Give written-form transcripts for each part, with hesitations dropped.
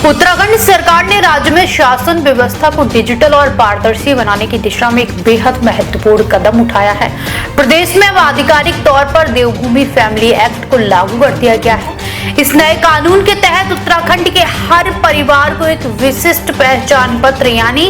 उत्तराखंड सरकार ने राज्य में शासन व्यवस्था को डिजिटल और पारदर्शी बनाने की दिशा में एक बेहद महत्वपूर्ण कदम उठाया है। प्रदेश में अब आधिकारिक तौर पर देवभूमि फैमिली एक्ट को लागू कर दिया गया है। इस नए कानून के तहत उत्तराखंड के हर परिवार को एक विशिष्ट पहचान पत्र यानी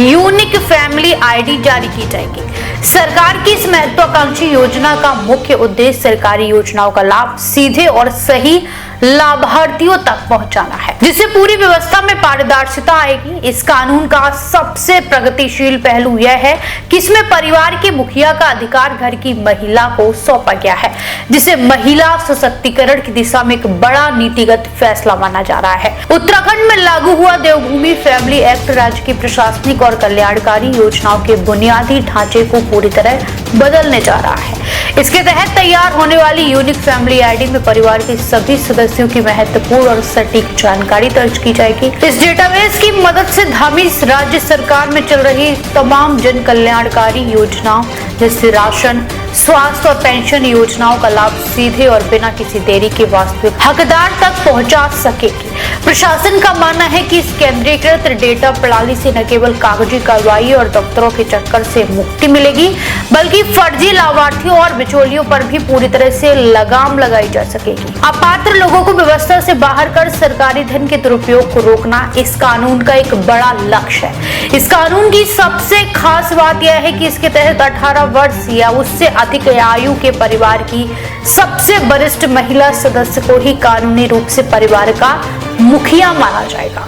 यूनिक फैमिली आईडी जारी की जाएगी। सरकार की इस महत्वाकांक्षी योजना का मुख्य उद्देश्य सरकारी योजनाओं का लाभ सीधे और सही लाभार्थियों तक पहुंचाना है, जिससे पूरी व्यवस्था में पारदर्शिता आएगी। इस कानून का सबसे प्रगतिशील पहलू यह है कि इसमें परिवार के मुखिया का अधिकार घर की महिला को सौंपा गया है, जिसे महिला सशक्तिकरण की दिशा में एक बड़ा नीतिगत फैसला माना जा रहा है। उत्तराखंड में लागू हुआ देवभूमि फैमिली एक्ट राज्य की प्रशासनिक और कल्याणकारी योजनाओं के बुनियादी ढांचे को पूरी तरह बदलने जा रहा है। इसके तहत तैयार होने वाली यूनिक फैमिली आईडी में परिवार के सभी सदस्यों की महत्वपूर्ण और सटीक जानकारी दर्ज की जाएगी। इस डेटाबेस की मदद से धामी राज्य सरकार में चल रही तमाम जन कल्याणकारी योजनाओं जैसे राशन, स्वास्थ्य और पेंशन योजनाओं का लाभ सीधे और बिना किसी देरी के वास्तविक हकदार तक पहुंचा सकेगी। प्रशासन का मानना है कि इस केंद्रीकृत डेटा प्रणाली से न केवल कागजी कार्रवाई और दफ्तरों के चक्कर से मुक्ति मिलेगी, बल्कि फर्जी लाभार्थियों और बिचौलियों पर भी पूरी तरह से लगाम लगाई जा सकेगी। अपात्र लोगों को व्यवस्था से बाहर कर सरकारी धन के दुरुपयोग को रोकना इस कानून का एक बड़ा लक्ष्य है। इस कानून की सबसे खास बात यह है कि इसके तहत 18 वर्ष या उससे अधिक आयु के परिवार की सबसे वरिष्ठ महिला सदस्य को ही कानूनी रूप से परिवार का मुखिया माना जाएगा।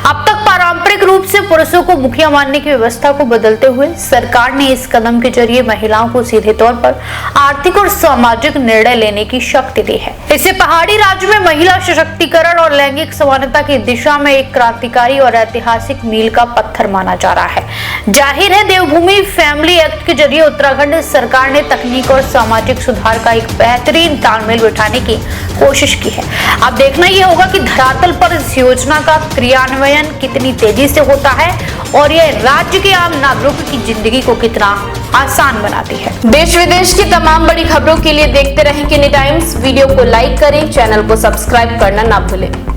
अब तक पारंपरिक रूप से पुरुषों को मुखिया मानने की व्यवस्था को बदलते हुए सरकार ने इस कदम के जरिए महिलाओं को सीधे तौर पर आर्थिक और सामाजिक निर्णय लेने की शक्ति दी है। इसे पहाड़ी राज्य में महिला सशक्तिकरण और लैंगिक समानता की दिशा में एक क्रांतिकारी और ऐतिहासिक मील का पत्थर माना जा रहा है। जाहिर है, देवभूमि फैमिली एक्ट के जरिए उत्तराखंड सरकार ने तकनीक और सामाजिक सुधार का एक बेहतरीन तालमेल बिठाने की कोशिश की है। अब देखना यह होगा कि धरातल पर इस योजना का क्रियान्वयन कितनी तेजी से होता है और यह राज्य के आम नागरिकों की जिंदगी को कितना आसान बनाती है। देश विदेश की तमाम बड़ी खबरों के लिए देखते रहें किनी टाइम्स। वीडियो को लाइक करें, चैनल को सब्सक्राइब करना ना भूलें।